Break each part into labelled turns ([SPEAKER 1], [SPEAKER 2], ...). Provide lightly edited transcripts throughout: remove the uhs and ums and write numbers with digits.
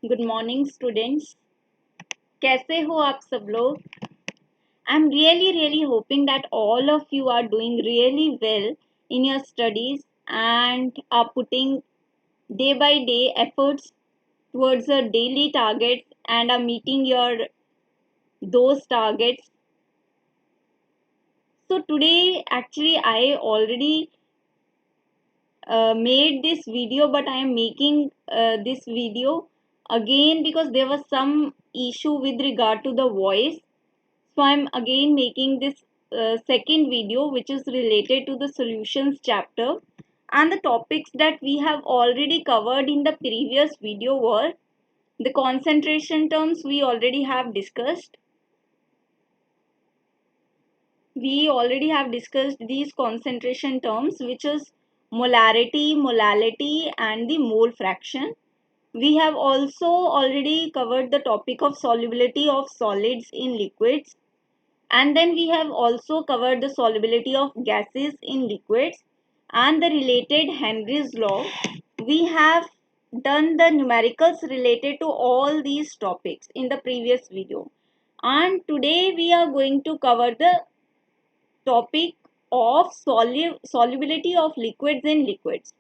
[SPEAKER 1] Good morning students. कैसे हो आप सब लोग? I am really hoping that all of you are doing really well in your studies and are putting day by day efforts towards your daily targets and are meeting your those targets. So today actually I already made this video, but I am making this video again because there was some issue with regard to the voice. So I'm again making this second video which is related to the solutions chapter, and the topics that we have already covered in the previous video were the concentration terms we already have discussed. We already have discussed these concentration terms, which is molarity, molality and the mole fraction. We have also already covered the topic of solubility of solids in liquids. And then we have also covered the solubility of gases in liquids and the related Henry's law. We have done the numericals related to all these topics in the previous video. And today we are going to cover the topic of solubility of liquids in liquids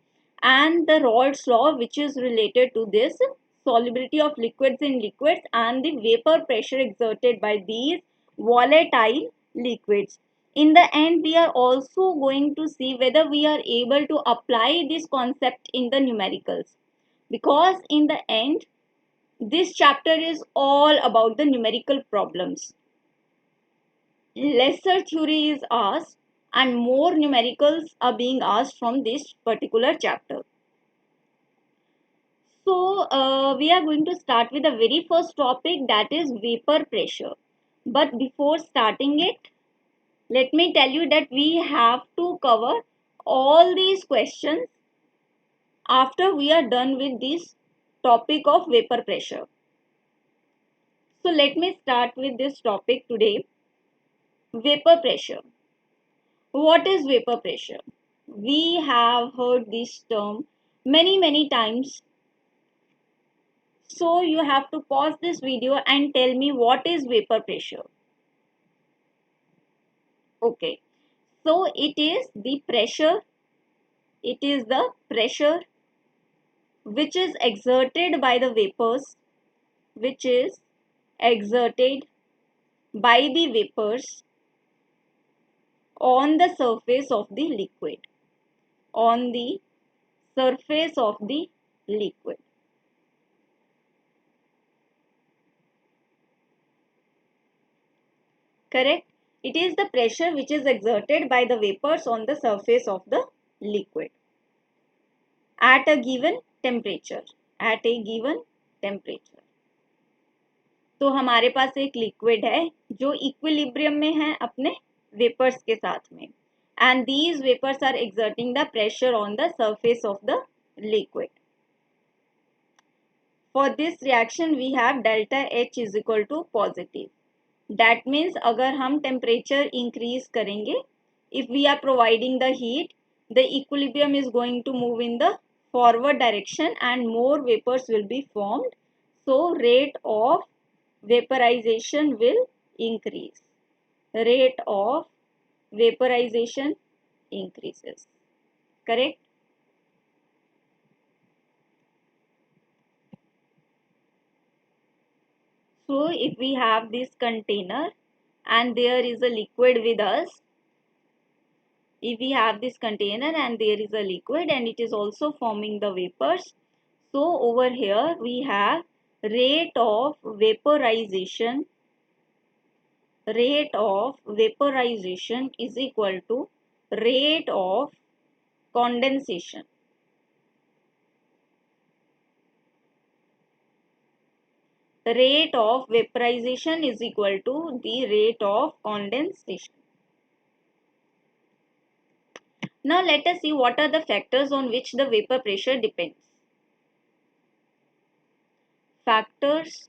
[SPEAKER 1] and the Raoult's law, which is related to this solubility of liquids in liquids and the vapor pressure exerted by these volatile liquids. In the end, we are also going to see whether we are able to apply this concept in the numericals, because in the end this chapter is all about the numerical problems. Lesser theory is asked and more numericals are being asked from this particular chapter. So we are going to start with the very first topic, that is vapor pressure. But before starting it, let me tell you that we have to cover all these questions after we are done with this topic of vapor pressure. So let me start with this topic today, vapor pressure. What is vapor pressure? We have heard this term many times. So you have to pause this video and tell me what is vapor pressure. Okay. So it is the pressure. It is the pressure which is exerted by the vapors, which is exerted by the vapors on the surface of the liquid. On the surface of the liquid. Correct? It is the pressure which is exerted by the vapors on the surface of the liquid at a given temperature. At a given temperature. तो हमारे पास एक liquid है जो equilibrium में है अपने vapours के साथ में, and these vapors are exerting the pressure on the surface of the liquid. For this reaction we have delta H is equal to positive. That means अगर हम temperature increase करेंगे, if we are providing the heat, the equilibrium is going to move in the forward direction and more vapors will be formed. So rate of vaporization will increase. Rate of vaporization increases. Correct? So if we have this container and there is a liquid with us, if we have this container and there is a liquid and it is also forming the vapors, so over here we have rate of vaporization is equal to rate of condensation. Rate of vaporization is equal to the rate of condensation. Now let us see what are the factors on which the vapor pressure depends. Factors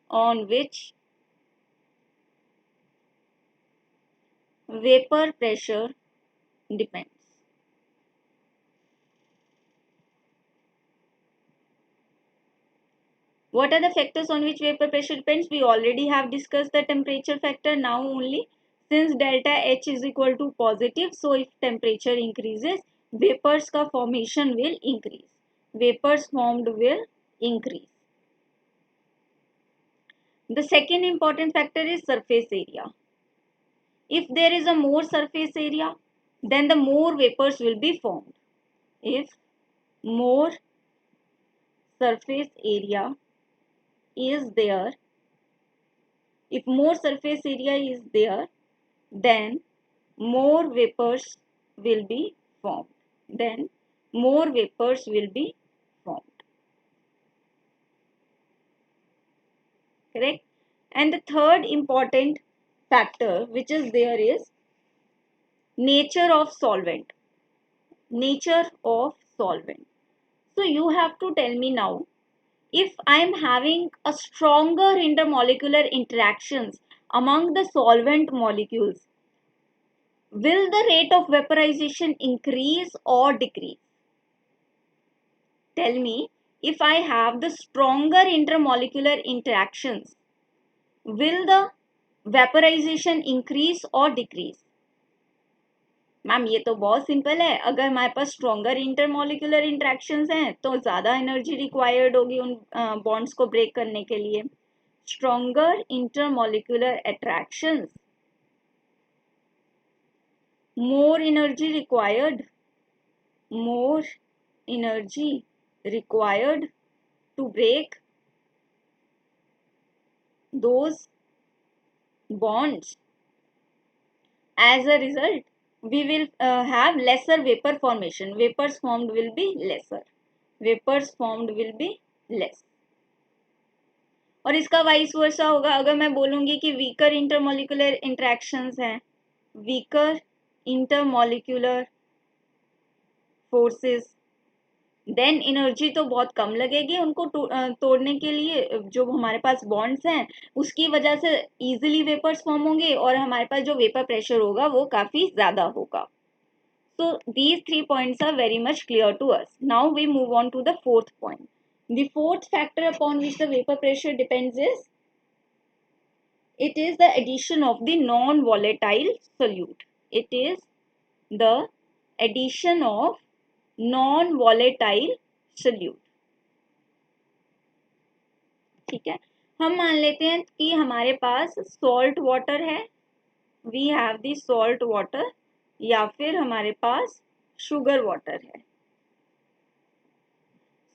[SPEAKER 1] on which vapor pressure depends. What are the factors on which vapor pressure depends? We already have discussed the temperature factor. Now only, since delta H is equal to positive, so if temperature increases, vapors का formation will increase. Vapors formed will increase. The second important factor is surface area. If there is a more surface area, then the more vapors will be formed. If more surface area is there, if more surface area is there, then more vapors will be formed. Then more vapors will be formed. Correct? And the third important factor which is there is nature of solvent. Nature of solvent. So you have to tell me now, if I am having a stronger intermolecular interactions among the solvent molecules, will the rate of vaporization increase or decrease? Tell me, if I have the stronger intermolecular interactions, will the vaporization increase or decrease? Ma'am ये तो बहुत simple है, अगर हमारे पास stronger intermolecular interactions हैं तो ज़्यादा energy required होगी उन बॉन्ड्स को ब्रेक करने के लिए. Stronger intermolecular attractions, more energy required, more energy required to break those bonds. As a result, we will have lesser vapor formation. Vapors formed will be lesser. Vapors formed will be less. और इसका vice versa होगा, अगर मैं बोलूंगी कि weaker intermolecular interactions हैं, weaker intermolecular forces, then energy तो बहुत कम लगेगी उनको तोड़ने के लिए. जो हमारे पास बॉन्ड्स हैं उसकी वजह से इजीली वेपर्स फॉर्म होंगे और हमारे पास जो वेपर प्रेशर होगा वो काफी ज्यादा होगा. So these 3 points are very much clear to us. Now we move on to the fourth point. The fourth factor upon which the vapor pressure depends is, it is the addition of the non-volatile solute. It is the addition of non-volatile solute. ठीक है, हम मान लेते हैं कि हमारे पास salt water है, we have the salt water, या फिर हमारे पास शुगर वाटर है.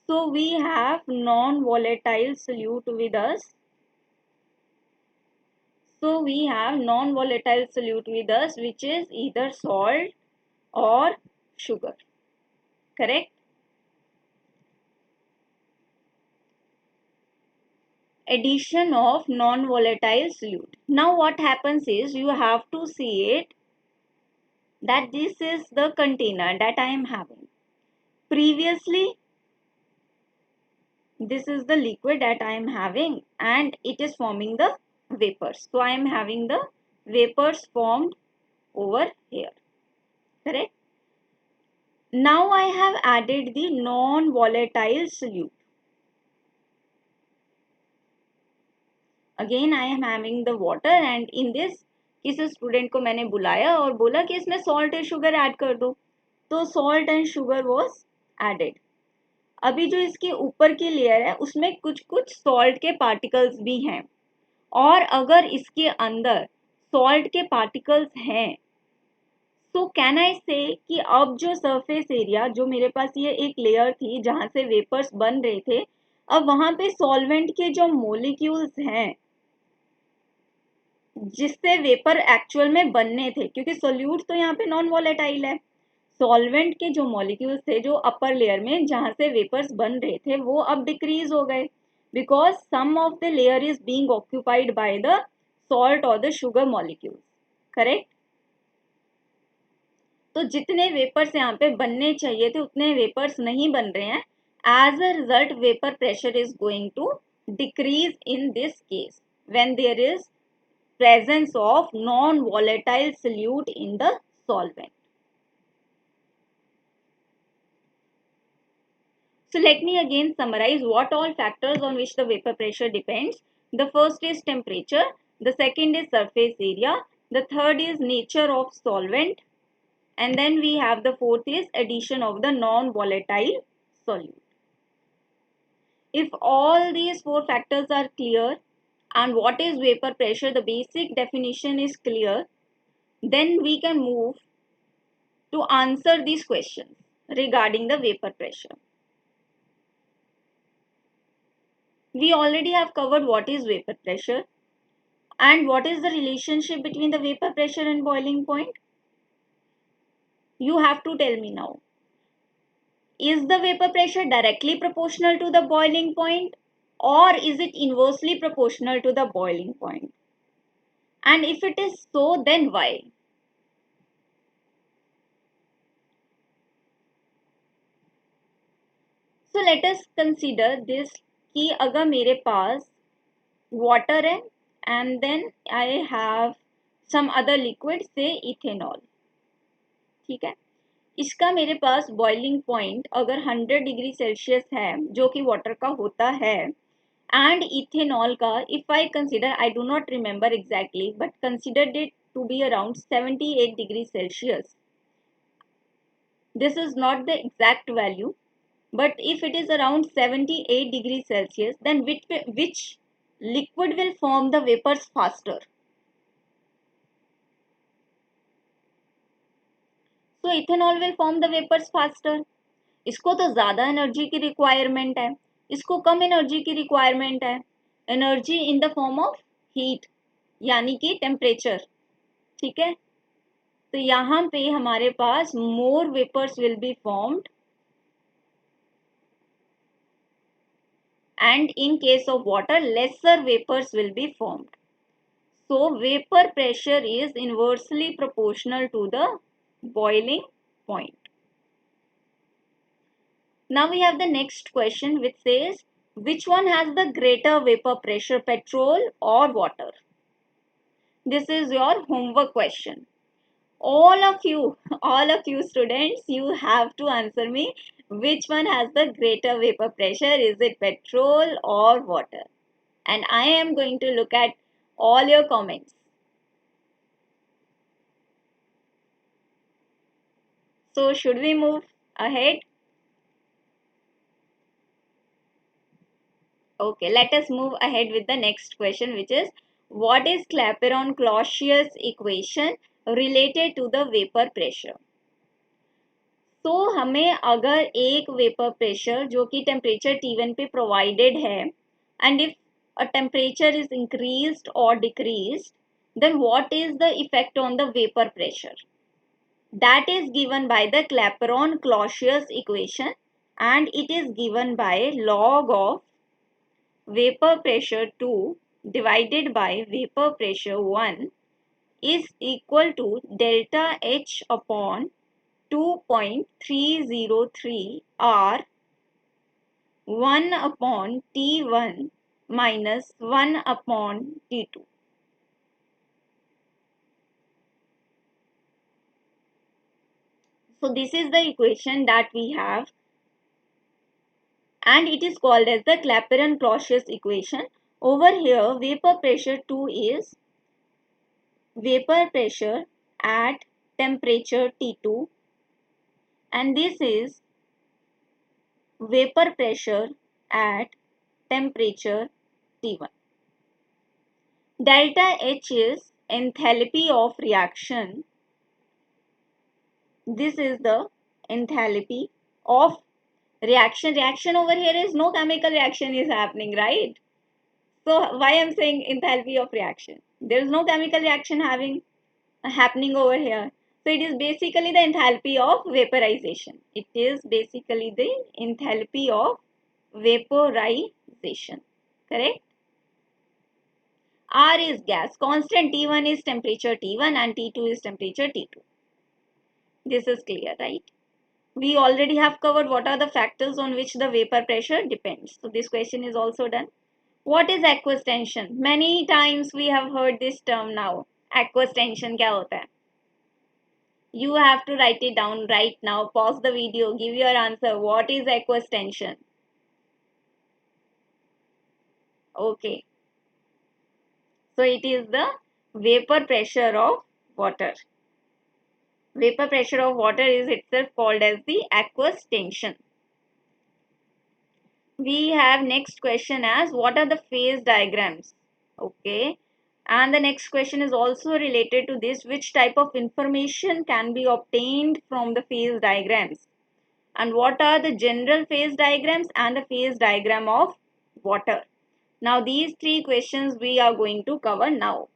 [SPEAKER 1] So we have non-volatile solute with us. So we have non-volatile solute with us, which is either salt or sugar. Correct? Addition of non-volatile solute. Now what happens is, you have to see it that this is the container that I am having. Previously, this is the liquid that I am having and it is forming the vapors. So I am having the vapors formed over here. Correct? Now I have added the non-volatile solute. Again I am having the water and in this, किस student को मैंने बुलाया और बोला कि इसमें salt and sugar add कर दो, तो salt and sugar was added. अभी जो इसके ऊपर की लेयर है उसमें कुछ कुछ सॉल्ट के पार्टिकल्स भी हैं, और अगर इसके अंदर सॉल्ट के पार्टिकल्स हैं, तो कैन आई से कि अब जो सरफेस एरिया, जो मेरे पास ये एक लेयर थी जहां से वेपर्स बन रहे थे, अब वहां पे सॉल्वेंट के जो मोलिक्यूल्स हैं जिससे वेपर एक्चुअल में बनने थे, क्योंकि सोल्यूट तो यहाँ पे नॉन वॉलेटाइल है, सॉल्वेंट के जो मॉलिक्यूल्स थे जो अपर लेयर में जहां से वेपर्स बन रहे थे वो अब डिक्रीज हो गए, because some of the layer is being occupied by the salt और द शुगर मॉलिक्यूल्स. करेक्ट? तो जितने वेपर्स यहाँ पे बनने चाहिए थे उतने वेपर्स नहीं बन रहे हैं. As a result vapour pressure is going to decrease in this case when there is presence of non-volatile solute in the solvent. So let me again summarize what all factors on which the vapor pressure depends. The first is temperature, the second is surface area, the third is nature of solvent, and then we have the fourth is addition of the non-volatile solute. If all these four factors are clear and what is vapor pressure, the basic definition is clear, then we can move to answer these questions regarding the vapor pressure. We already have covered what is vapor pressure and what is the relationship between the vapor pressure and boiling point. You have to tell me now. Is the vapor pressure directly proportional to the boiling point or is it inversely proportional to the boiling point? And if it is so, then why? So let us consider this कि अगर मेरे पास water है and then I have some other liquid say ethanol, ठीक है, इसका मेरे पास boiling point अगर 100 degree Celsius है जो कि वाटर का होता है and ethanol ka, if I consider, I do not remember exactly, but considered it to be around 78 degrees Celsius. This is not the exact value, but if it is around 78 degrees Celsius, then which liquid will form the vapors faster? So ethanol will form the vapors faster. इसको तो ज़्यादा energy की requirement है, इसको कम energy की requirement है, energy in the form of heat यानी कि टेम्परेचर, ठीक है. तो यहाँ पे हमारे पास more vapours will be formed and in case of water lesser vapors will be formed. So vapor pressure is inversely proportional to the boiling point. Now we have the next question which says which one has the greater vapor pressure, petrol or water? This is your homework question. All of you students, you have to answer me which one has the greater vapor pressure. Is it petrol or water? And I am going to look at all your comments. So should we move ahead? Okay, let us move ahead with the next question, which is what is Clapeyron-Clausius equation related to the vapor pressure? तो हमें अगर एक vapour pressure जो कि temperature T1 पे provided है and if a temperature is increased और decreased then what is the effect on the vapor pressure? That is given by the Clapeyron-Clausius equation and it is given by log of vapor pressure 2 divided by vapor pressure 1 is equal to delta H upon 2.303 R 1 upon T1 minus 1 upon T2. So this is the equation that we have and it is called as the Clapeyron-Clausius equation. Over here vapor pressure 2 is vapor pressure at temperature T2 and this is vapor pressure at temperature T1. Delta H is enthalpy of reaction. This is the enthalpy of reaction. Reaction over here is no chemical reaction is happening, right? So why I'm saying enthalpy of reaction? There is no chemical reaction happening over here. So it is basically the enthalpy of vaporization. It is basically the enthalpy of vaporization. Correct? R is gas. Constant T1 is temperature T1 and T2 is temperature T2. This is clear, right? We already have covered what are the factors on which the vapor pressure depends. So this question is also done. What is aqueous tension? Many times we have heard this term now. Aqueous tension क्या होता है? You have to write it down right now. Pause the video, give your answer. What is aqueous tension? Okay, so it is the vapor pressure of water. Vapor pressure of water is itself called as the aqueous tension. We have next question as what are the phase diagrams? Okay, and the next question is also related to this. Which type of information can be obtained from the phase diagrams, and what are the general phase diagrams and the phase diagram of water? Now these three questions we are going to cover now.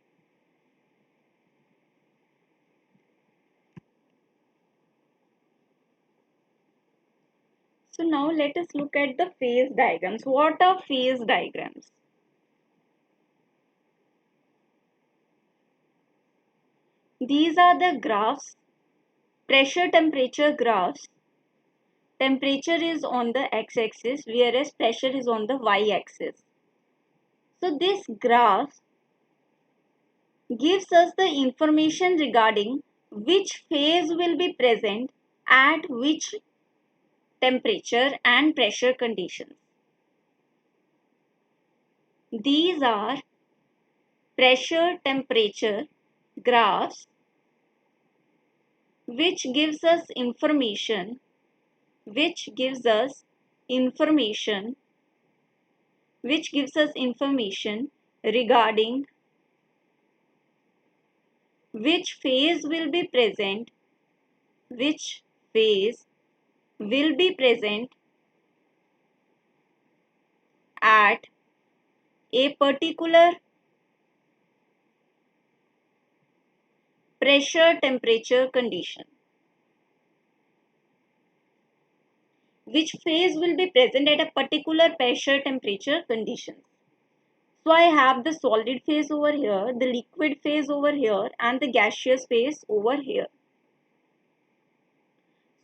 [SPEAKER 1] So now let us look at the phase diagrams. What are phase diagrams? These are the graphs, pressure temperature graphs. Temperature is on the x-axis whereas pressure is on the y-axis. So this graph gives us the information regarding which phase will be present at which temperature and pressure conditions. These are pressure temperature graphs which gives us information which gives us information regarding which phase will be present which phase will be present at a particular pressure temperature condition. Which phase will be present at a particular pressure temperature condition. So I have the solid phase over here, the liquid phase over here and the gaseous phase over here.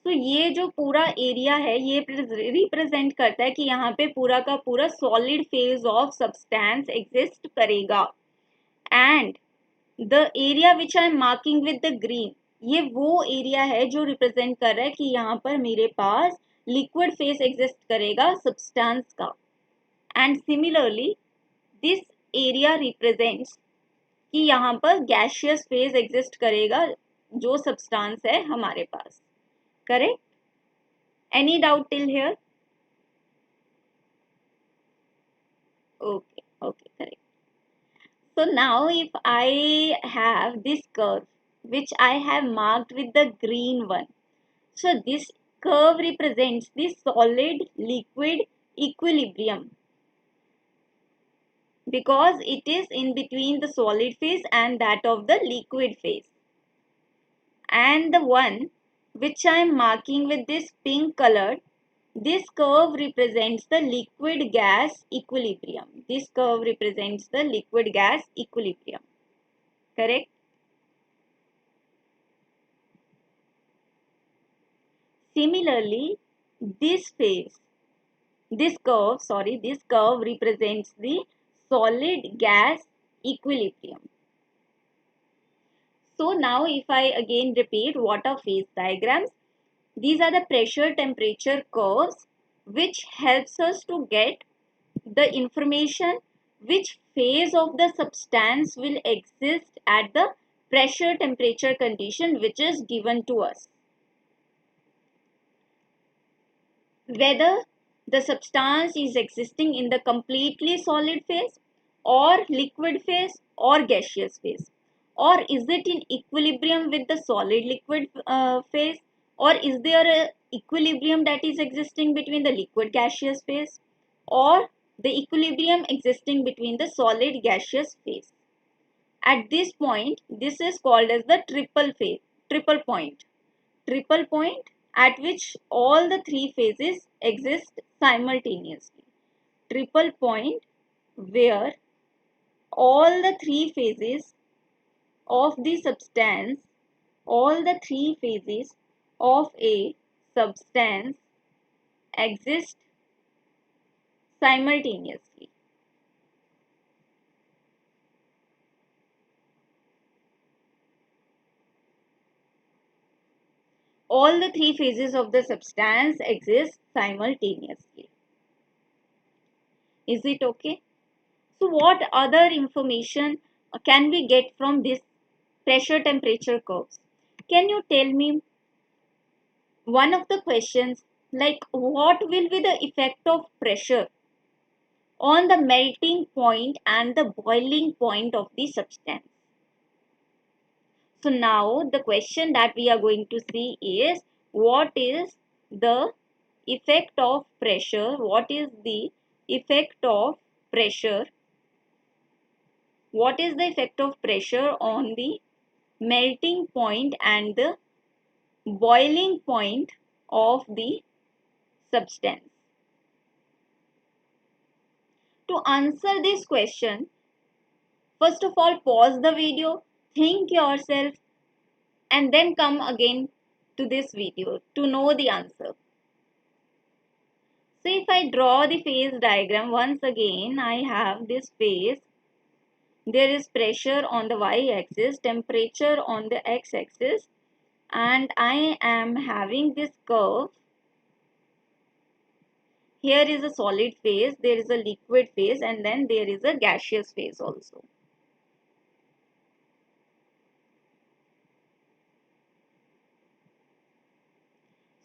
[SPEAKER 1] तो ये जो पूरा area है ये represent करता है कि यहाँ पे पूरा का पूरा solid phase of substance exist करेगा. And the area which I am marking with the green, ये वो एरिया है जो रिप्रेजेंट कर रहा है कि यहाँ पर मेरे पास लिक्विड फेज एग्जिस्ट करेगा सब्सटेंस का. And similarly this area represents कि यहाँ पर गैसियस फेज एग्जिस्ट करेगा जो सब्सटेंस है हमारे पास. Correct? Any doubt till here? Okay, correct. So now if I have this curve which I have marked with the green one, so this curve represents the solid liquid equilibrium because it is in between the solid phase and that of the liquid phase. And the one which I am marking with this pink color, this curve represents the liquid gas equilibrium. This curve represents the liquid gas equilibrium. Correct? Similarly, this curve represents the solid gas equilibrium. So now if I again repeat what are phase diagrams, these are the pressure temperature curves which helps us to get the information which phase of the substance will exist at the pressure temperature condition which is given to us. Whether the substance is existing in the completely solid phase or liquid phase or gaseous phase, or is it in equilibrium with the solid liquid phase, or is there a equilibrium that is existing between the liquid gaseous phase, or the equilibrium existing between the solid gaseous phase. At this point, this is called as the triple point at which all the three phases exist simultaneously. Triple point where all the three phases of the substance, all the three phases of a substance exist simultaneously. all the three phases of the substance exist simultaneously. Is it okay? So what other information can we get from this pressure temperature curves? Can you tell me one of the questions, like what will be the effect of pressure on the melting point and the boiling point of the substance? So now the question that we are going to see is, what is the effect of pressure? What is the effect of pressure? What is the effect of pressure on the melting point and the boiling point of the substance? To answer this question, first of all, pause the video, think yourself, and then come again to this video to know the answer. So if I draw the phase diagram once again, I have this phase. There is pressure on the y-axis, temperature on the x-axis, and I am having this curve. Here is a solid phase, there is a liquid phase, and then there is a gaseous phase also.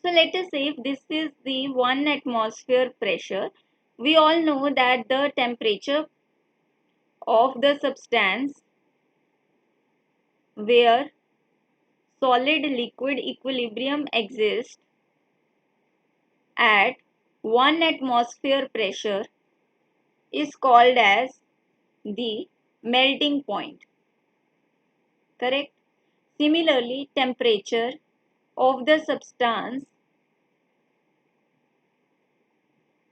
[SPEAKER 1] So let us say if this is the 1 atmosphere pressure, we all know that the temperature of the substance where solid liquid equilibrium exists at 1 atmosphere pressure is called as the melting point. Correct? Similarly, temperature of the substance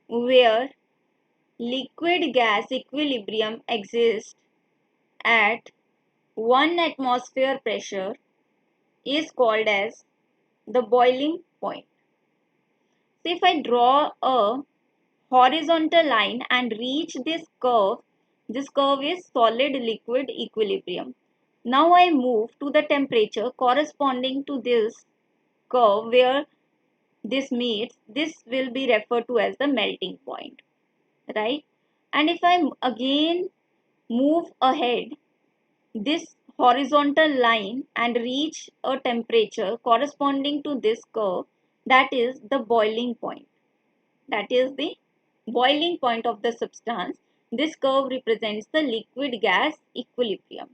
[SPEAKER 1] where liquid gas equilibrium exists at 1 atmosphere pressure is called as the boiling point. So if I draw a horizontal line and reach this curve is solid liquid equilibrium. Now I move to the temperature corresponding to this curve where this meets, this will be referred to as the melting point, right? And if I again move ahead this horizontal line and reach a temperature corresponding to this curve, that is the boiling point. That is the boiling point of the substance. This curve represents the liquid gas equilibrium.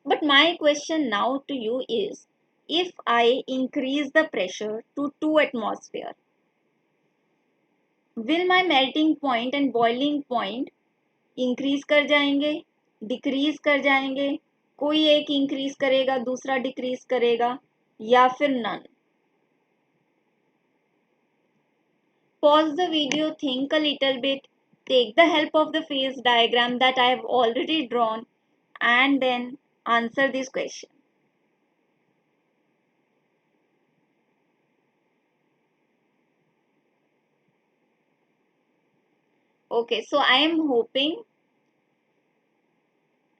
[SPEAKER 1] But my question now to you is, if I increase the pressure to 2 atmosphere, will my melting point and boiling point increase कर जाएंगे, decrease कर जाएंगे, कोई एक increase करेगा दूसरा decrease करेगा या फिर none? Pause the video, think a little bit, take the help of the phase diagram that I have already drawn, and then answer this question. Okay, so I'm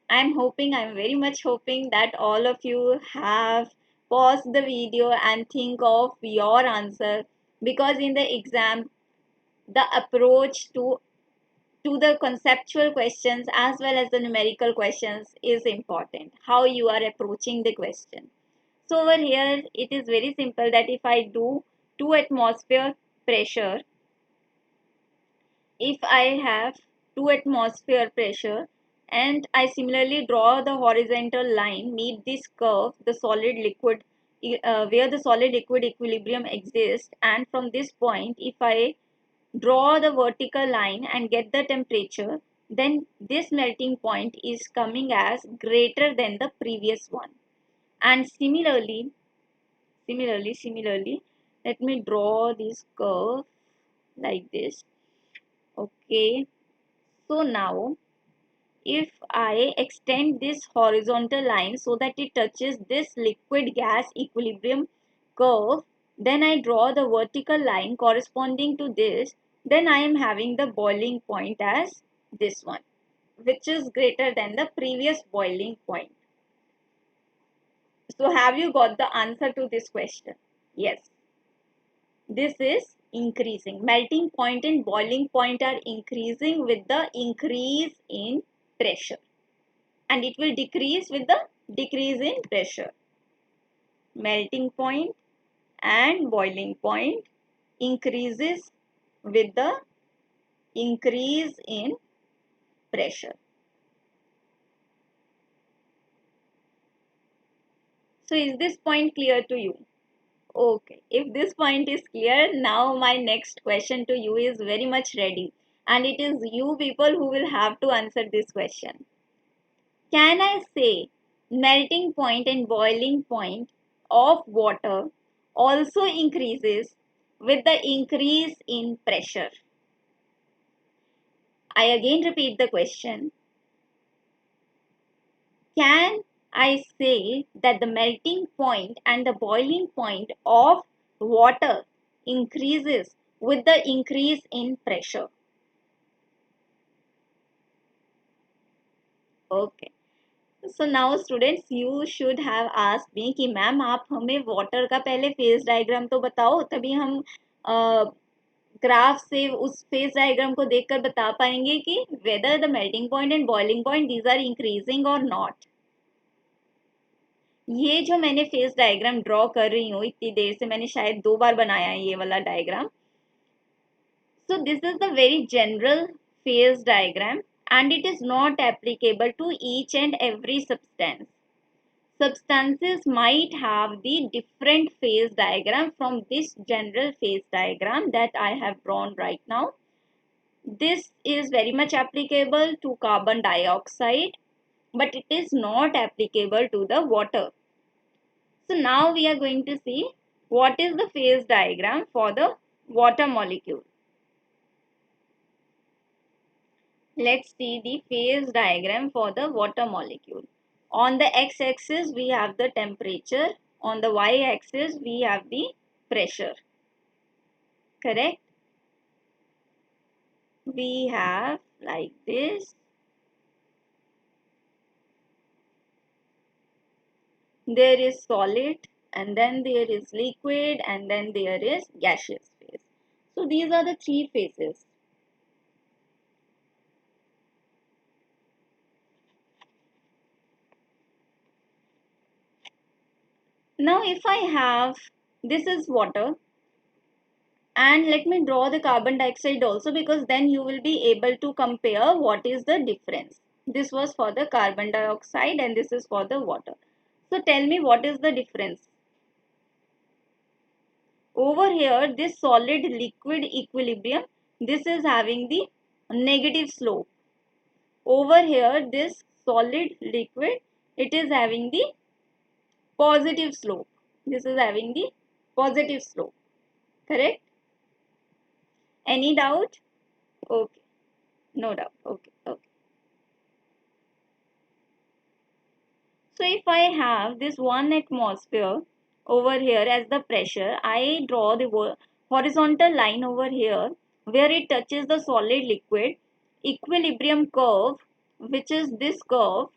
[SPEAKER 1] very much hoping that all of you have paused the video and think of your answer, because in the exam, the approach to the conceptual questions as well as the numerical questions is important. How you are approaching the question. So over here, it is very simple that if I do 2 atmosphere pressure, if I have 2 atmosphere pressure and I similarly draw the horizontal line, meet this curve, the solid liquid, where the solid liquid equilibrium exists, and from this point, if I draw the vertical line and get the temperature, then this melting point is coming as greater than the previous one. And similarly, let me draw this curve like this. Okay, so now if I extend this horizontal line so that it touches this liquid gas equilibrium curve, then I draw the vertical line corresponding to this, then I am having the boiling point as this one, which is greater than the previous boiling point. So have you got the answer to this question? Yes. This is increasing. Melting point and boiling point are increasing with the increase in pressure. And it will decrease with the decrease in pressure. Melting point and boiling point increases with the increase in pressure. So is this point clear to you? Okay, if this point is clear, now my next question to you is very much ready. And it is you people who will have to answer this question. Can I say melting point and boiling point of water also increases with the increase in pressure? I again repeat the question. Can I say that the melting point and the boiling point of water increases with the increase in pressure? Okay. So now students, you should have asked me कि ma'am आप हमें water का पहले phase diagram तो बताओ, तभी हम graph से उस फेज डायग्राम को देखकर बता पाएंगे कि whether the melting point and boiling point these are increasing or not. ये जो मैंने फेज डायग्राम ड्रॉ कर रही हूँ इतनी देर से, मैंने शायद 2 बार बनाया है ये वाला diagram. So this is the very general phase diagram and it is not applicable to each and every substance. Substances might have the different phase diagram from this general phase diagram that I have drawn right now. This is very much applicable to carbon dioxide, but it is not applicable to the water. So now we are going to see what is the phase diagram for the water molecule. Let's see the phase diagram for the water molecule. On the x-axis we have the temperature, on the y-axis we have the pressure. Correct? We have like this. There is solid and then there is liquid and then there is gaseous phase. So these are the three phases. Now if I have, this is water, and let me draw the carbon dioxide also, because then you will be able to compare what is the difference. This was for the carbon dioxide and this is for the water. So tell me what is the difference. Over here, this solid liquid equilibrium, this is having the negative slope. Over here, this solid liquid, it is having the positive slope. This is having the positive slope. Correct? Any doubt? Okay. No doubt. Okay. Okay. So if I have this 1 atmosphere over here as the pressure, I draw the horizontal line over here where it touches the solid liquid equilibrium curve, which is this curve,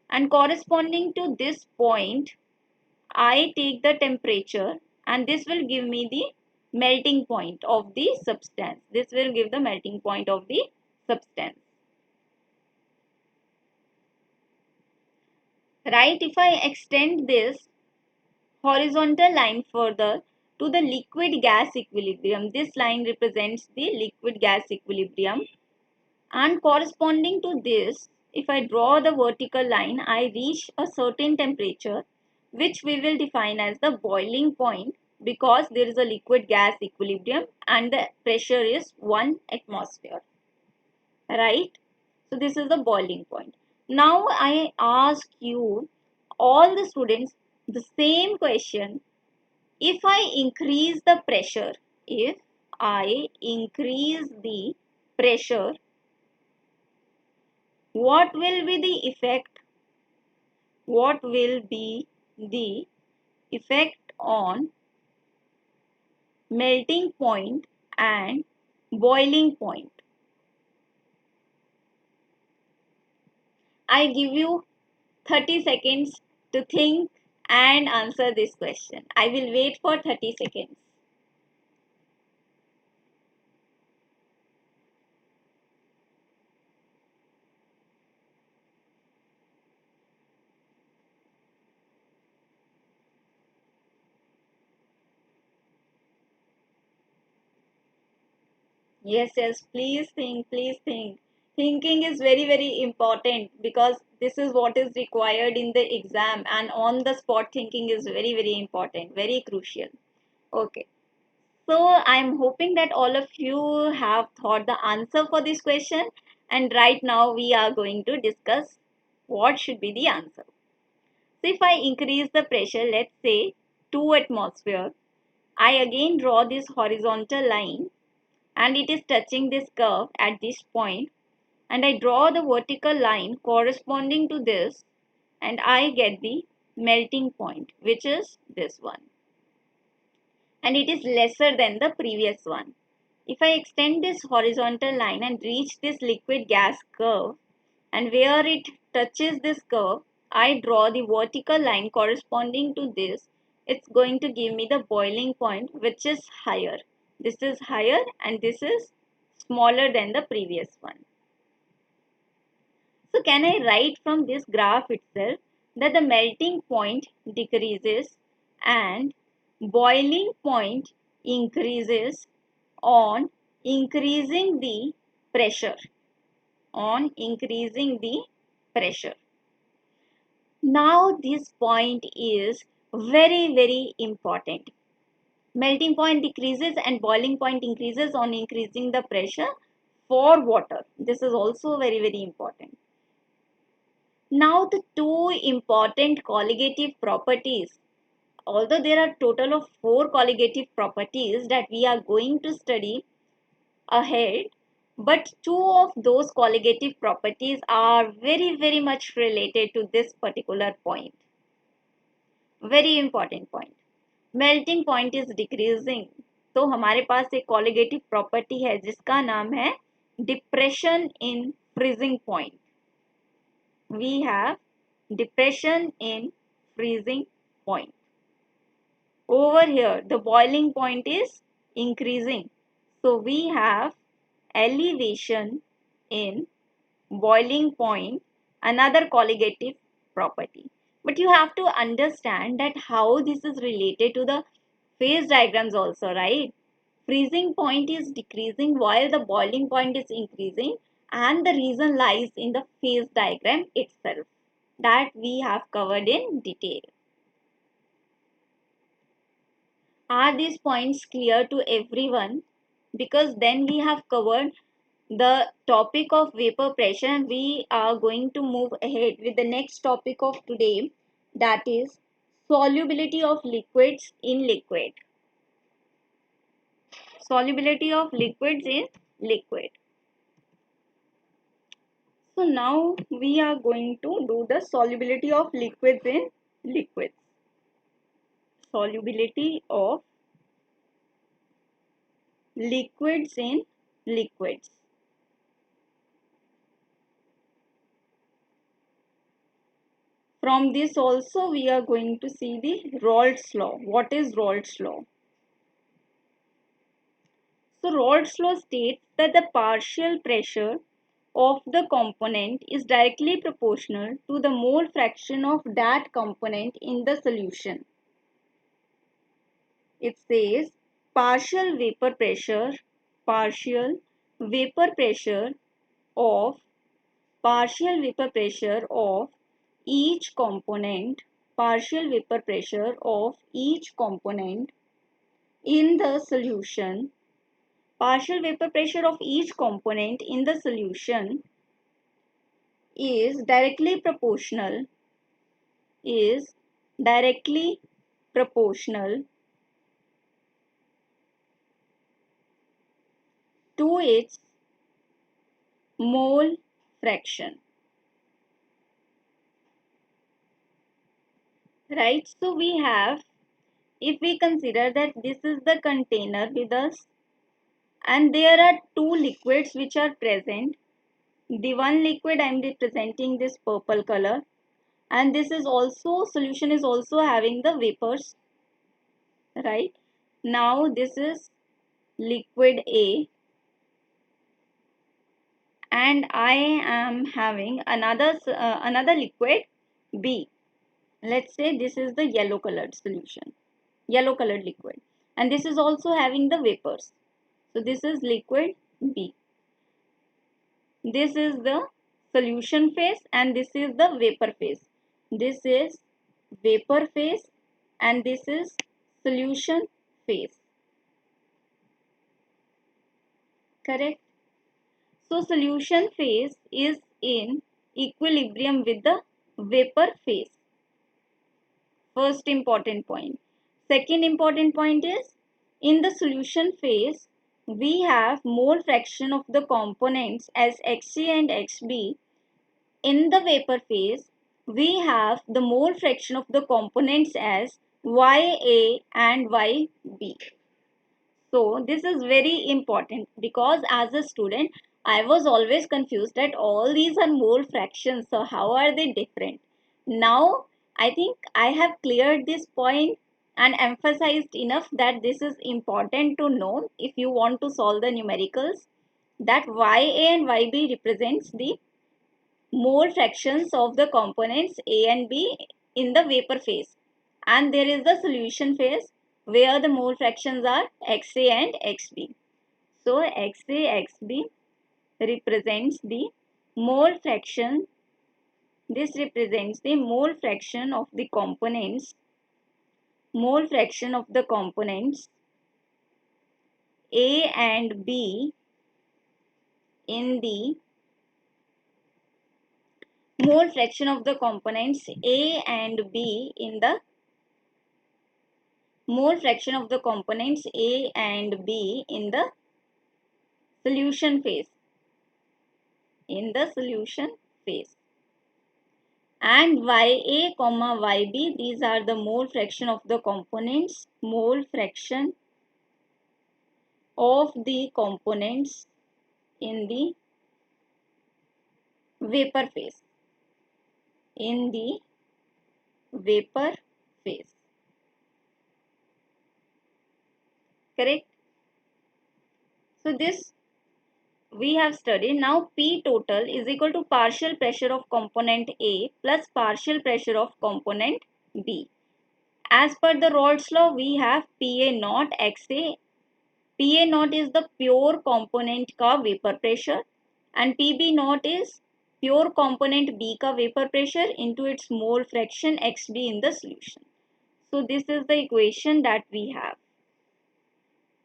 [SPEAKER 1] and corresponding to this point I take the temperature and this will give me the melting point of the substance. This will give the melting point of the substance. Right? If I extend this horizontal line further to the liquid gas equilibrium, this line represents the liquid gas equilibrium, and corresponding to this, if I draw the vertical line, I reach a certain temperature which we will define as the boiling point, because there is a liquid gas equilibrium and the pressure is 1 atmosphere. Right? So this is the boiling point. Now I ask you, all the students, the same question. If I increase the pressure, if I increase the pressure, what will be the effect? What will be the effect on melting point and boiling point? I give you 30 seconds to think and answer this question. I will wait for 30 seconds. Yes, please think, please think. Thinking is very, very important because this is what is required in the exam, and on the spot thinking is very, very important, very crucial. Okay. So I'm hoping that all of you have thought the answer for this question, and right now we are going to discuss what should be the answer. So if I increase the pressure, let's say 2 atmosphere, I again draw this horizontal line and it is touching this curve at this point, and I draw the vertical line corresponding to this, and I get the melting point, which is this one, and it is lesser than the previous one. If I extend this horizontal line and reach this liquid gas curve, and where it touches this curve, I draw the vertical line corresponding to this. It's going to give me the boiling point, which is higher. This is higher and this is smaller than the previous one. So can I write from this graph itself that the melting point decreases and boiling point increases on increasing the pressure, on increasing the pressure. Now this point is very, very important. Melting point decreases and boiling point increases on increasing the pressure for water. This is also very, very important. Now the two important colligative properties, although there are total of 4 colligative properties that we are going to study ahead, but two of those colligative properties are very, very much related to this particular point. Very important point. Melting point is decreasing. तो हमारे पास एक colligative property है जिसका नाम है depression in freezing point. We have depression in freezing point. Over here, the boiling point is increasing. So we have elevation in boiling point, another colligative property. But you have to understand that how this is related to the phase diagrams also, right? Freezing point is decreasing while the boiling point is increasing, and the reason lies in the phase diagram itself that we have covered in detail. Are these points clear to everyone? Because then we have covered the topic of vapor pressure and we are going to move ahead with the next topic of today, that is solubility of liquids in liquid. Solubility of liquids in liquid. So now we are going to do the solubility of liquids in liquids. Solubility of liquids in liquids. From this also we are going to see the Raoult's law. What is Raoult's law? So Raoult's law states that the partial pressure of the component is directly proportional to the mole fraction of that component in the solution. It says partial vapor pressure vapor pressure of partial vapor pressure of each component partial vapor pressure of each component in the solution partial vapor pressure of each component in the solution is is directly proportional to its mole fraction, right? So we have, if we consider that this is the container with us and there are two liquids which are present. The one liquid I am representing this purple color, and this is also, solution is also having the vapors, right? Now this is liquid A, and I am having another liquid B. Let's say this is the yellow colored solution, yellow colored liquid, and this is also having the vapors. So this is liquid B. This is the solution phase and this is the vapor phase. This is vapor phase and this is solution phase. Correct? So solution phase is in equilibrium with the vapor phase. First important point. Second important point is, in the solution phase, we have mole fraction of the components as Xc and Xb. In the vapor phase, we have the mole fraction of the components as Ya and Yb. So this is very important because as a student, I was always confused that all these are mole fractions. So how are they different? Now I think I have cleared this point and emphasized enough that this is important to know if you want to solve the numericals, that Ya and Yb represents the mole fractions of the components A and B in the vapor phase, and there is the solution phase where the mole fractions are Xa and Xb. So Xa Xb represents the mole fraction. This represents the mole fraction of the components, mole fraction of the components A and B in the mole fraction of the components A and B in the mole fraction of the components A and B in the solution phase. In the solution phase. And Ya comma Yb, these are the mole fraction of the components, mole fraction of the components in the vapor phase. In the vapor phase. Correct? So this we have studied. Now P total is equal to partial pressure of component A plus partial pressure of component B. As per the Raoult's law, we have Pa naught Xa. Pa naught is the pure component का vapor pressure and Pb naught is pure component B का vapor pressure into its mole fraction Xb in the solution. So this is the equation that we have.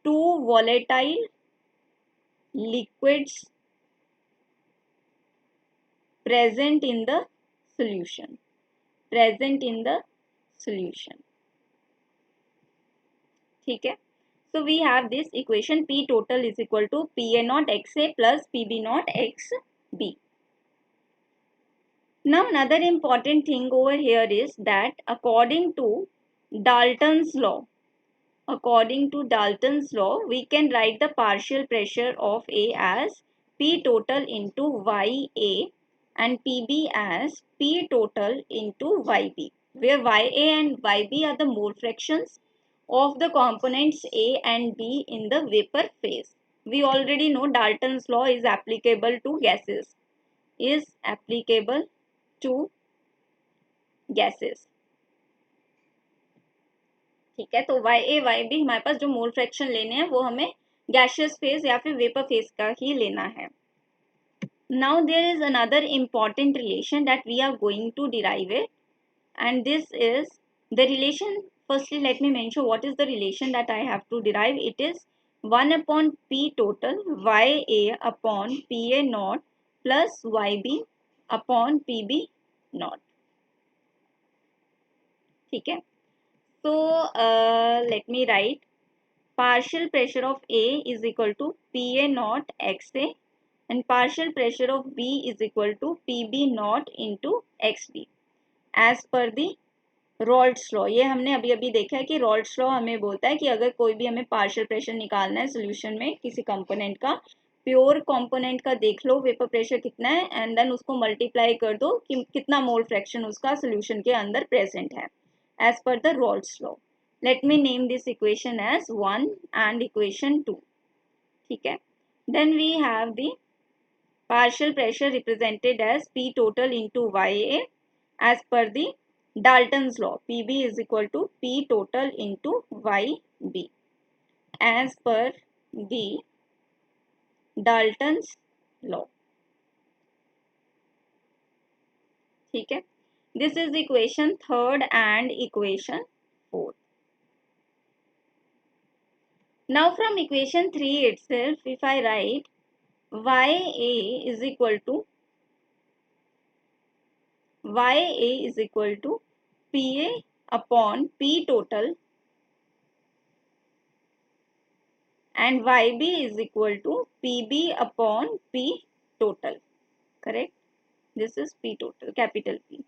[SPEAKER 1] Two volatile liquids present in the solution. Present in the solution. ठीक है? So we have this equation P total is equal to Pa naught Xa plus Pb naught Xb. Now another important thing over here is that according to Dalton's law, we can write the partial pressure of A as P total into Ya and Pb as P total into Yb, where Ya and Yb are the mole fractions of the components A and B in the vapor phase. We already know Dalton's law is applicable to gases. ठीक है, तो Ya Yb हमारे पास जो mole fraction लेने हैं वो हमें gaseous phase या फिर वेपर फेज का ही लेना है. Now there is another important relation that we are going to derive it, and this is the relation. Firstly, let me mention what is the relation that I have to derive. It is 1 upon P total Ya upon Pa naught plus Yb upon Pb naught. ठीक है. So let me write partial pressure of A is equal to Pa naught Xa and partial pressure of B is equal to Pb naught into Xb as per the Raoult's law. ये हमने अभी अभी देखा है कि Raoult's law हमें बोलता है कि अगर कोई भी हमें पार्शियल प्रेशर निकालना है सोल्यूशन में किसी कंपोनेंट का, प्योर कंपोनेंट का देख लो वेपर प्रेशर कितना है एंड देन उसको मल्टीप्लाई कर दो कि कितना मोल फ्रैक्शन उसका सोल्यूशन के अंदर प्रेजेंट है as per the Raoult's law. Let me name this equation as 1 and equation 2. ठीक है. Then we have the partial pressure represented as P total into YA as per the Dalton's law. PB is equal to P total into YB as per the Dalton's law. ठीक है. This is equation 3rd and equation 4th. Now from equation 3 itself, if I write YA is equal to PA upon P total and YB is equal to PB upon P total. Correct? This is P total, capital P.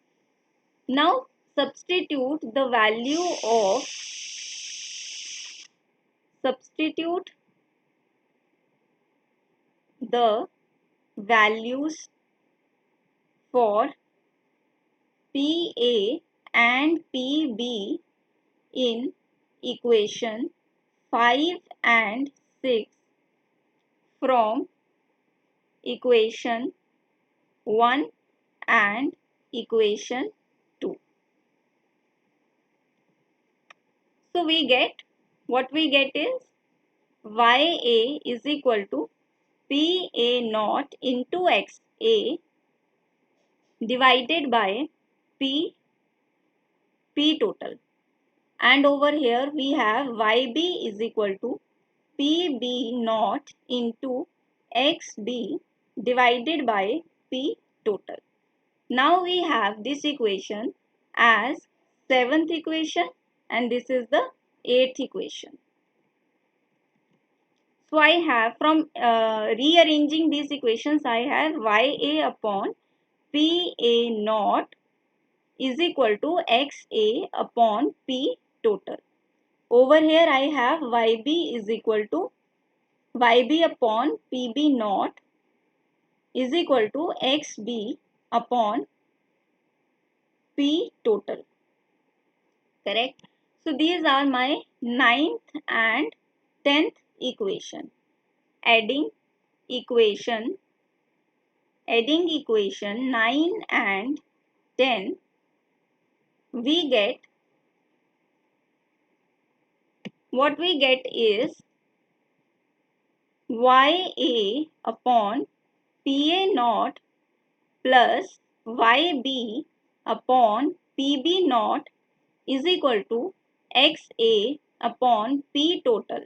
[SPEAKER 1] Now substitute the values for PA and PB in equation 5 and 6 from equation 1 and equation 2. So what we get is YA is equal to PA naught into XA divided by P total. And over here we have YB is equal to PB naught into XB divided by P total. Now we have this equation as 7th equation and this is the 8th equation. So I have from rearranging these equations, I have YA upon PA naught is equal to XA upon P total. Over here I have YB is equal to YB upon PB naught is equal to XB upon P total. Correct? So these are my 9th and 10th equation. Adding equation 9 and 10, we get is YA upon PA naught plus YB upon PB naught is equal to XA upon P total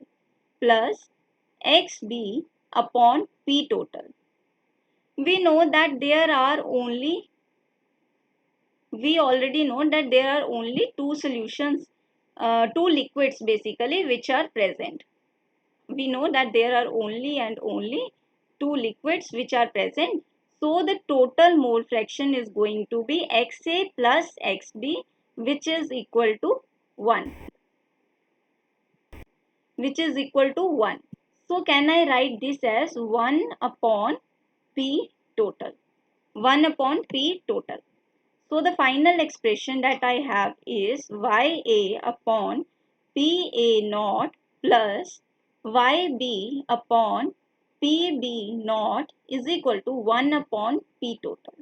[SPEAKER 1] plus XB upon P total. We already know that there are only two solutions, two liquids basically which are present. We know that there are only and only two liquids which are present. So the total mole fraction is going to be XA plus XB which is equal to 1. So can I write this as 1 upon P total? 1 upon P total. So the final expression that I have is YA upon PA naught plus YB upon PB naught is equal to 1 upon P total.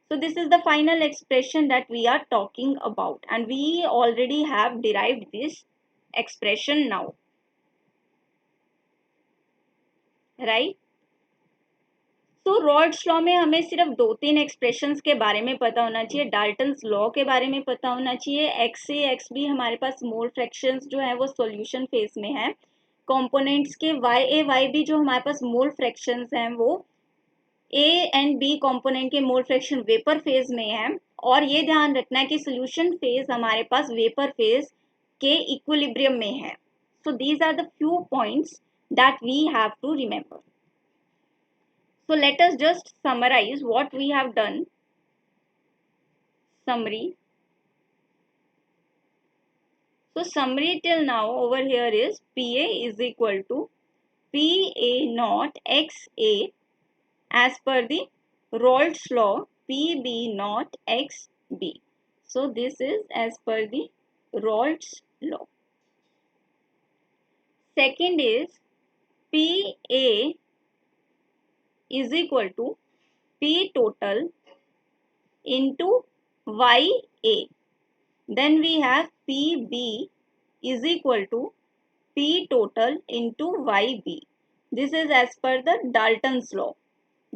[SPEAKER 1] So this is the final expression that we are talking about and we already have derived this expression now. Right? तो रॉल्ड्स law में हमें सिर्फ 2-3 expressions के बारे में पता होना चाहिए. डाल्टन्स लॉ के बारे में पता होना चाहिए. एक्स ए एक्स बी हमारे पास मोल फ्रैक्शंस जो है वो सॉल्यूशन फेज में है. कंपोनेंट्स के वाई ए वाई बी जो हमारे पास मोल फ्रैक्शंस हैं वो ए एंड बी कंपोनेंट के मोल फ्रैक्शन वेपर फेज में है. और ये ध्यान रखना है कि सोल्यूशन फेज हमारे पास वेपर फेज के इक्विलिब्रियम में है. So these are the few points that we have to remember. So let us just summarize what we have done. Summary. So summary till now over here is PA is equal to PA naught XA as per the Raoult's law PB naught XB. So this is as per the Raoult's law. Second is PA is equal to P total into YA. Then we have PB is equal to P total into YB. This is as per the Dalton's law.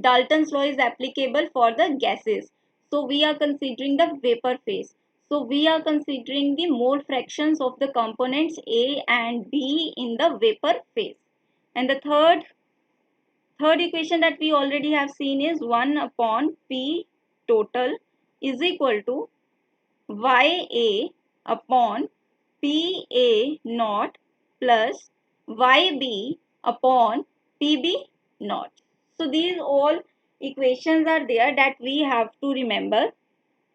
[SPEAKER 1] Dalton's law is applicable for the gases. So we are considering the vapor phase. So we are considering the mole fractions of the components A and B in the vapor phase. And the third equation that we already have seen is 1 upon P total is equal to YA upon PA naught plus YB upon PB naught. So these all equations are there that we have to remember.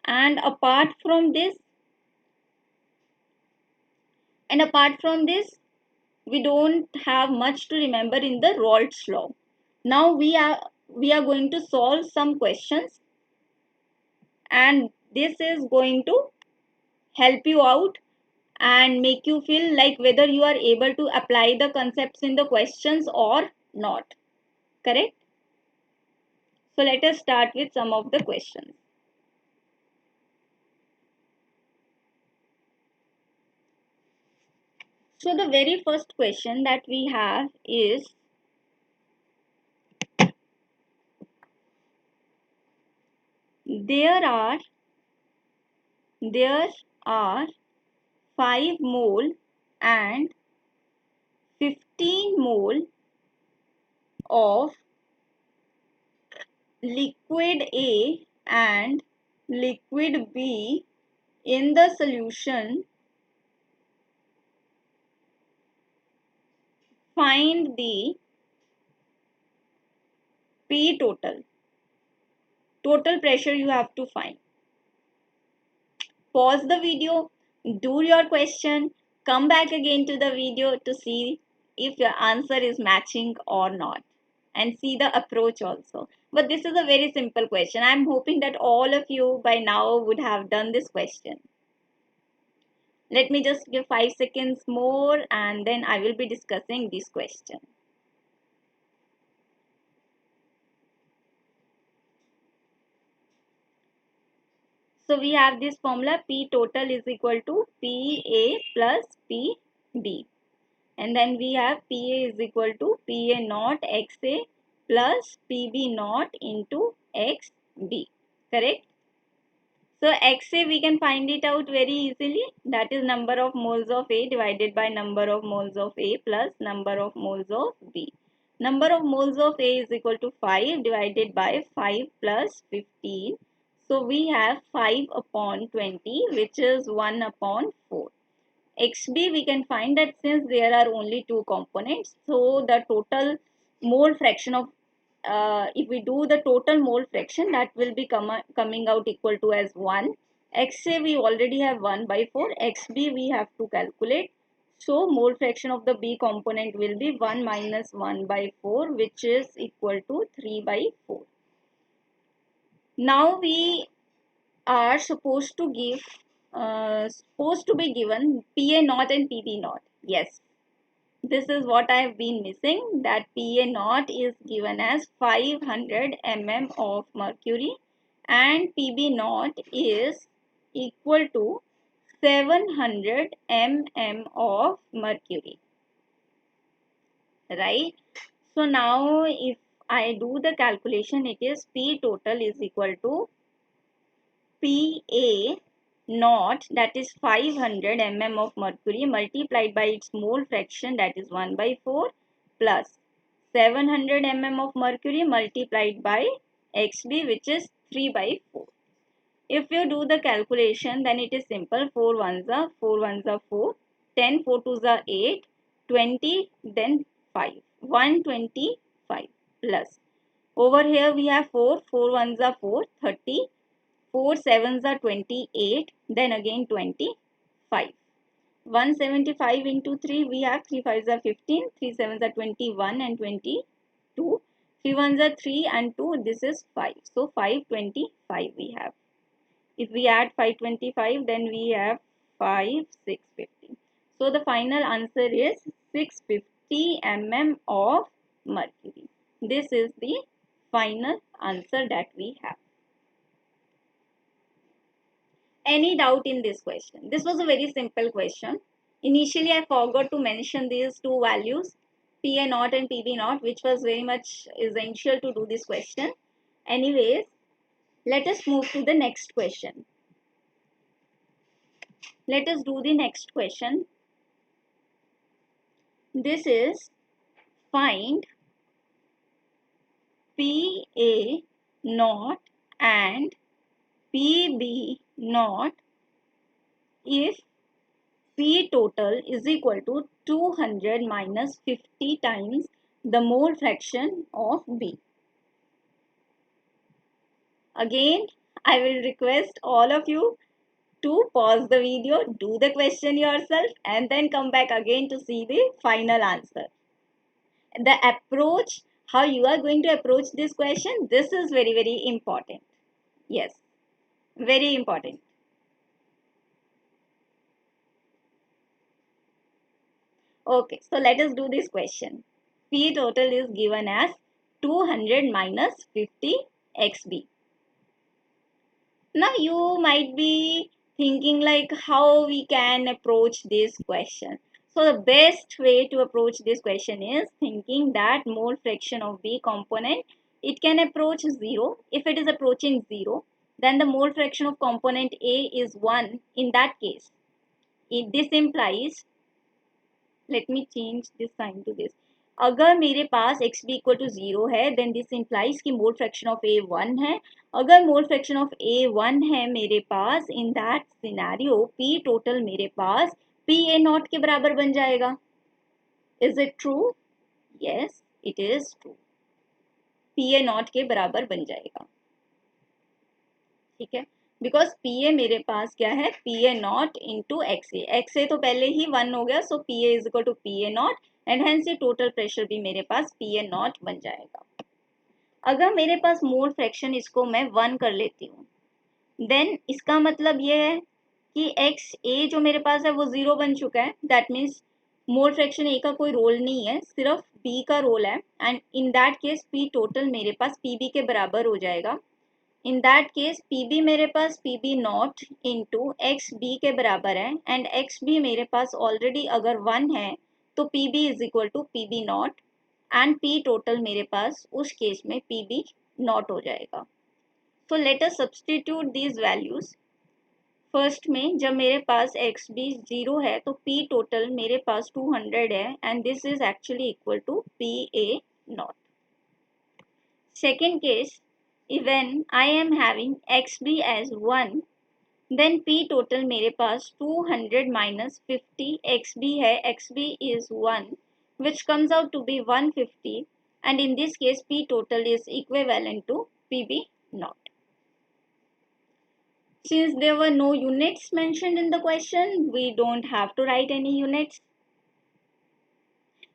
[SPEAKER 1] And apart from this, we don't have much to remember in the Raoult's law. Now we are going to solve some questions, and this is going to help you out and make you feel like whether you are able to apply the concepts in the questions or not. Correct? So let us start with some of the questions. So the very first question that we have is, there are 5 mole and 15 mole of liquid A and liquid B in the solution. Find the P total. Total pressure you have to find. Pause the video, do your question, come back again to the video to see if your answer is matching or not, and see the approach also. But this is a very simple question. I'm hoping that all of you by now would have done this question. Let me just give 5 seconds more and then I will be discussing this question. So we have this formula, P total is equal to PA plus PB. And then we have PA is equal to PA naught XA plus PB naught into XB. Correct? So XA we can find it out very easily. That is number of moles of A divided by number of moles of A plus number of moles of B. Number of moles of A is equal to 5 divided by 5 plus 15. So we have 5 upon 20, which is 1 upon 4. XB we can find that since there are only 2 components, so the total mole fraction of if we do the total mole fraction, that will be coming out equal to as 1. XA we already have 1 by 4. XB we have to calculate. So mole fraction of the B component will be 1 minus 1 by 4, which is equal to 3 by 4. Now we are supposed to be given PA naught and PB naught. Yes, this is what I have been missing, that PA naught is given as 500 mm of mercury and PB naught is equal to 700 mm of mercury, right? So now if I do the calculation, it is P total is equal to PA naught, that is 500 mm of mercury, multiplied by its mole fraction, that is 1 by 4, plus 700 mm of mercury multiplied by XB, which is 3 by 4. If you do the calculation, then it is simple. 4 ones are 4, 10 4 twos are 8, 20, then 5, 125 plus. Over here we have 4 ones are 4, 30. 4 sevens are 28, then again 25. 175 into 3, we have 3 5s are 15, 3 7s are 21 and 22. 3 1s are 3 and 2, this is 5. So 525 we have. If we add 525, then we have 5 650. So the final answer is 650 mm of mercury. This is the final answer that we have. Any doubt in this question? This was a very simple question. Initially, I forgot to mention these two values, PA naught and PB naught, which was very much essential to do this question. Anyways, let us move to the next question. Let us do the next question. This is find PA naught and PB naught if P total is equal to 200 minus 50 times the mole fraction of B. Again, I will request all of you to pause the video, do the question yourself, and then come back again to see the final answer. The approach, how you are going to approach this question, this is very, very important. Yes, very important. Okay, so let us do this question. P total is given as 200 minus 50 XB. Now you might be thinking like how we can approach this question. So the best way to approach this question is thinking that mole fraction of B component, it can approach 0. If it is approaching 0, then the mole fraction of component A is 1 in that case. If this implies, let me change this sign to this. अगर मेरे पास x b equal to 0 है then this implies कि mole fraction of a 1 है. अगर mole fraction of a 1 है मेरे पास, in that scenario p total मेरे पास p a नॉट के बराबर बन जाएगा. Is it true? Yes, it is true. p a not के बराबर बन जाएगा. ठीक है, बिकॉज पी ए मेरे पास क्या है, P A not into X A. X A तो पहले ही 1 हो गया, so P A is equal to P A not and hence ये टोटल प्रेशर भी मेरे पास पी ए नॉट बन जाएगा. अगर मेरे पास मोल फ्रैक्शन इसको मैं 1 कर लेती हूँ, देन इसका मतलब ये है कि एक्स ए जो मेरे पास है वो 0 बन चुका है. That means mole fraction A का कोई रोल नहीं है, सिर्फ बी का रोल है. And in that case P total मेरे पास पी बी के बराबर हो जाएगा. In that case P B मेरे पास P B not into X B के बराबर है. एंड एक्स बी मेरे पास ऑलरेडी अगर 1 है तो P B is equal to P B not and P total मेरे पास उस केस में पी बी नॉट हो जाएगा. तो let us substitute these values. First में जब मेरे पास एक्स बी 0 है तो पी टोटल मेरे पास 200 है and this is actually equal to P A not. Second case, when I am having xb as 1, then p total मेरे पास 200 minus 50 xb है. xb is 1 which comes out to be 150 and in this case p total is equivalent to pb naught. Since there were no units mentioned in the question, we don't have to write any units.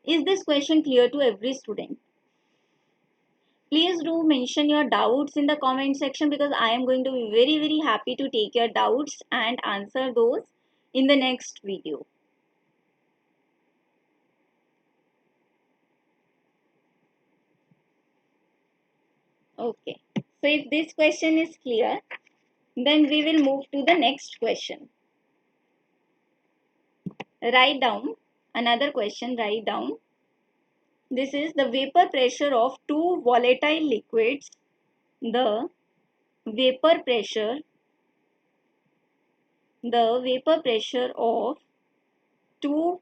[SPEAKER 1] Is this question clear to every student? Please do mention your doubts in the comment section because I am going to be very, very happy to take your doubts and answer those in the next video. Okay, so if this question is clear, then we will move to the next question. Write down another question, write down. This is the vapor pressure of two volatile liquids. The vapor pressure of two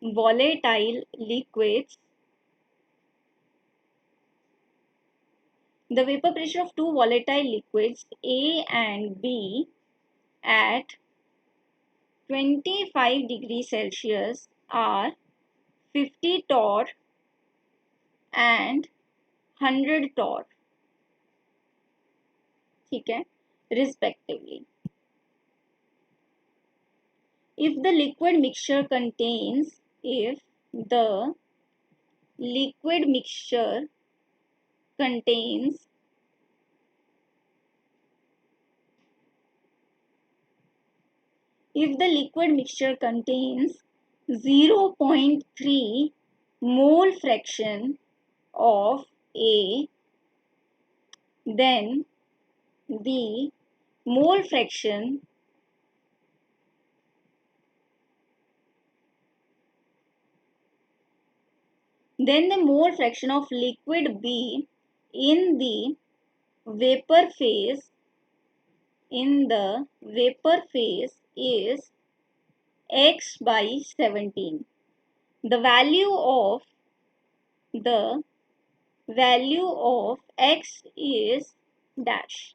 [SPEAKER 1] volatile liquids. The vapor pressure of two volatile liquids A and B at 25 degrees Celsius are 50 torr and 100 torr. ठीक है, respectively. if the liquid mixture contains contains if the liquid mixture contains 0.3 mole fraction of A, then the mole fraction of liquid B in the vapor phase is x by 17. The value of x is dash.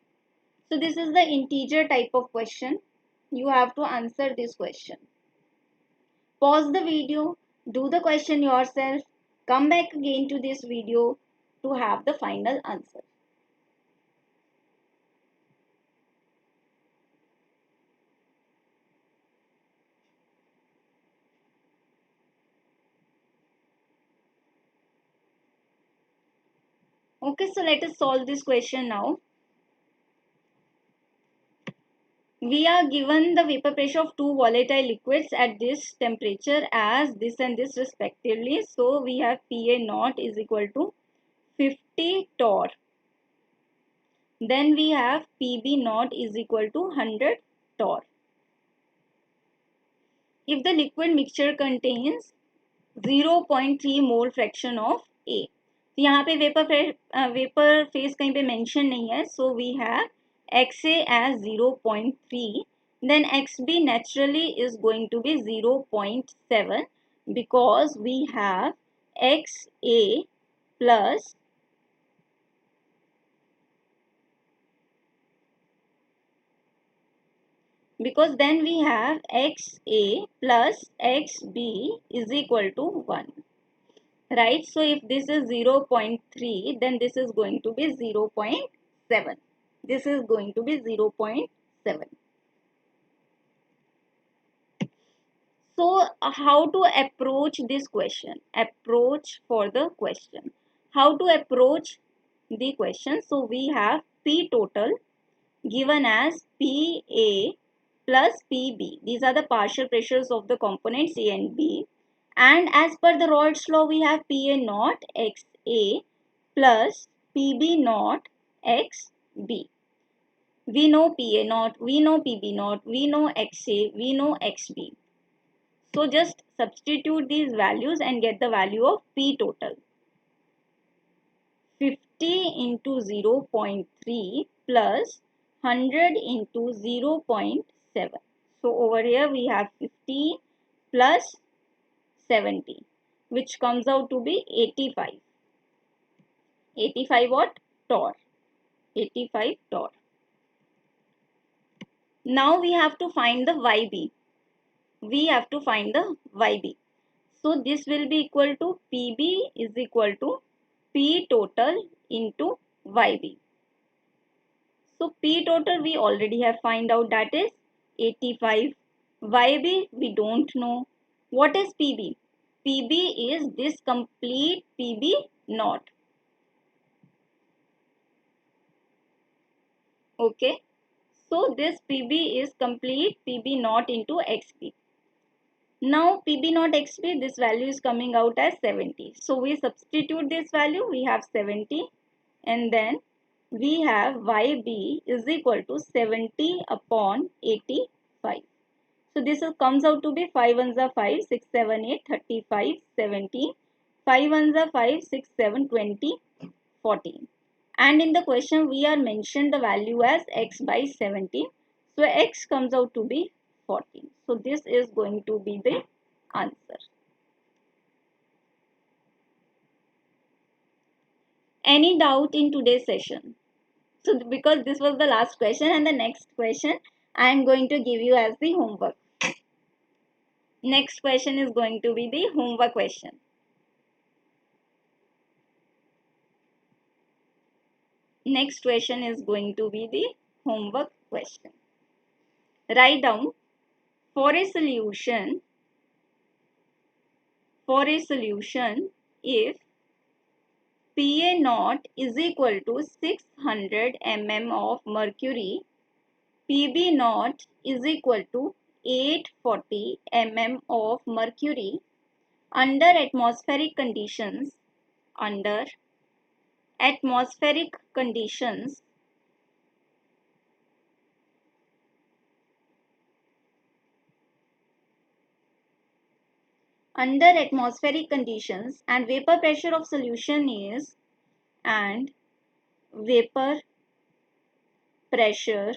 [SPEAKER 1] So this is the integer type of question. You have to answer this question. Pause the video, do the question yourself, come back again to this video to have the final answer. Okay, so let us solve this question now. We are given the vapor pressure of two volatile liquids at this temperature as this and this respectively. So we have PA naught is equal to 50 torr. Then we have PB naught is equal to 100 torr. If the liquid mixture contains 0.3 mole fraction of A. तो यहाँ पे vapour phase कहीं पे mention नहीं है, so we have XA as 0.3, then XB naturally is going to be 0.7 because we have XA plus because then we have XA plus XB is equal to 1. Right, so if this is 0.3, then this is going to be 0.7. This is going to be 0.7. So how to approach this question? Approach for the question. How to approach the question? So we have P total given as PA plus PB. These are the partial pressures of the components A and B. And as per the Raoult's law, we have PA naught XA plus PB naught XB. We know PA naught, we know PB naught, we know XA, we know XB. So just substitute these values and get the value of P total. 50 into 0.3 plus 100 into 0.7. So over here we have 50 plus 70, which comes out to be 85. 85 what? Torr. 85 torr. Now we have to find the YB. We have to find the YB. So this will be equal to PB is equal to P total into YB. So P total we already have find out, that is 85. YB we don't know. What is PB? PB is this complete PB naught. Okay. So this PB is complete PB naught into XB. Now PB naught XB, this value is coming out as 70. So we substitute this value, we have 70, and then we have YB is equal to 70 upon 85. So this comes out to be 5 ones are 5, 6, 7, 8, 35, 70. 5 ones are 5, 6, 7, 20, 14. And in the question we are mentioned the value as x by 17. So x comes out to be 14. So this is going to be the answer. Any doubt in today's session? So because this was the last question, and the next question I am going to give you as the homework. Next question is going to be the homework question. Next question is going to be the homework question. Write down For a solution, if Pa naught is equal to 600 mm of mercury, Pb naught is equal to 840 mm of mercury under atmospheric conditions, under atmospheric conditions, under atmospheric conditions, and vapor pressure of solution is, and vapor pressure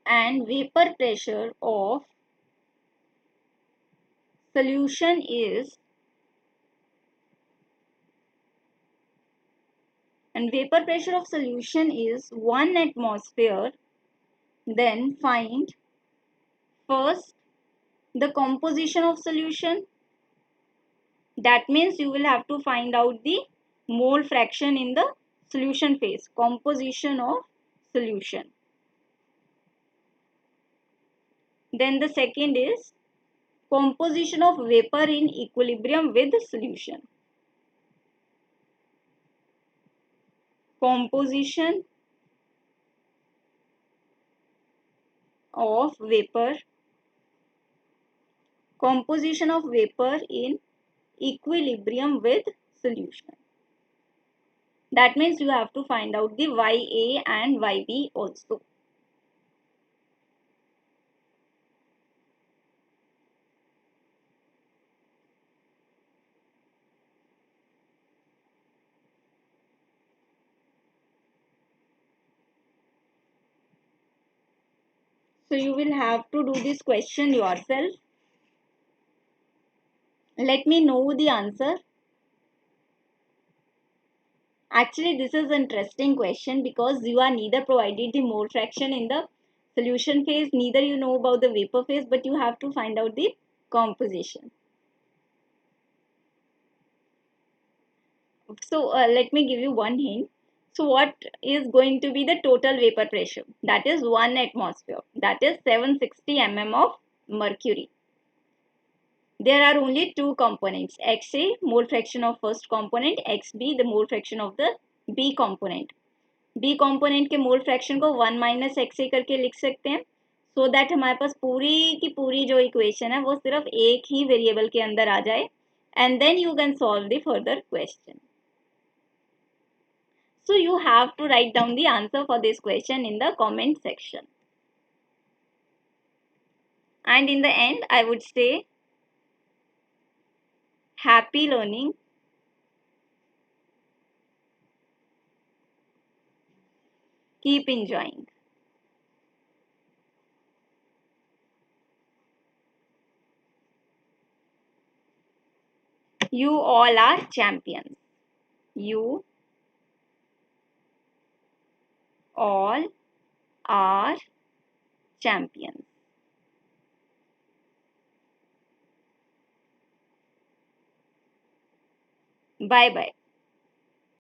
[SPEAKER 1] and vapor pressure of solution is, and vapor pressure of solution is 1 atmosphere, then find first the composition of solution. That means you will have to find out the mole fraction in the solution phase, composition of solution. Then the second is composition of vapor in equilibrium with solution. Composition of vapor, composition of vapor in equilibrium with solution. That means you have to find out the YA and YB also. So you will have to do this question yourself. Let me know the answer. Actually, this is an interesting question because you are neither provided the mole fraction in the solution phase, neither you know about the vapor phase, but you have to find out the composition. So let me give you one hint. So what is going to be the total vapor pressure? That is 1 atmosphere. That is 760 mm of mercury. There are only two components, XA, mole fraction of first component, XB, the mole fraction of the B component. B component के mole fraction को 1 minus XA करके लिख सकते हैं, so that हमारे पास पूरी की पूरी जो इक्वेशन है वो सिर्फ एक ही वेरिएबल के अंदर आ जाए, and then you can solve the further question. So you have to write down the answer for this question in the comment section. And in the end, I would say happy learning. Keep enjoying. You all are champions. You all are champions. Bye bye.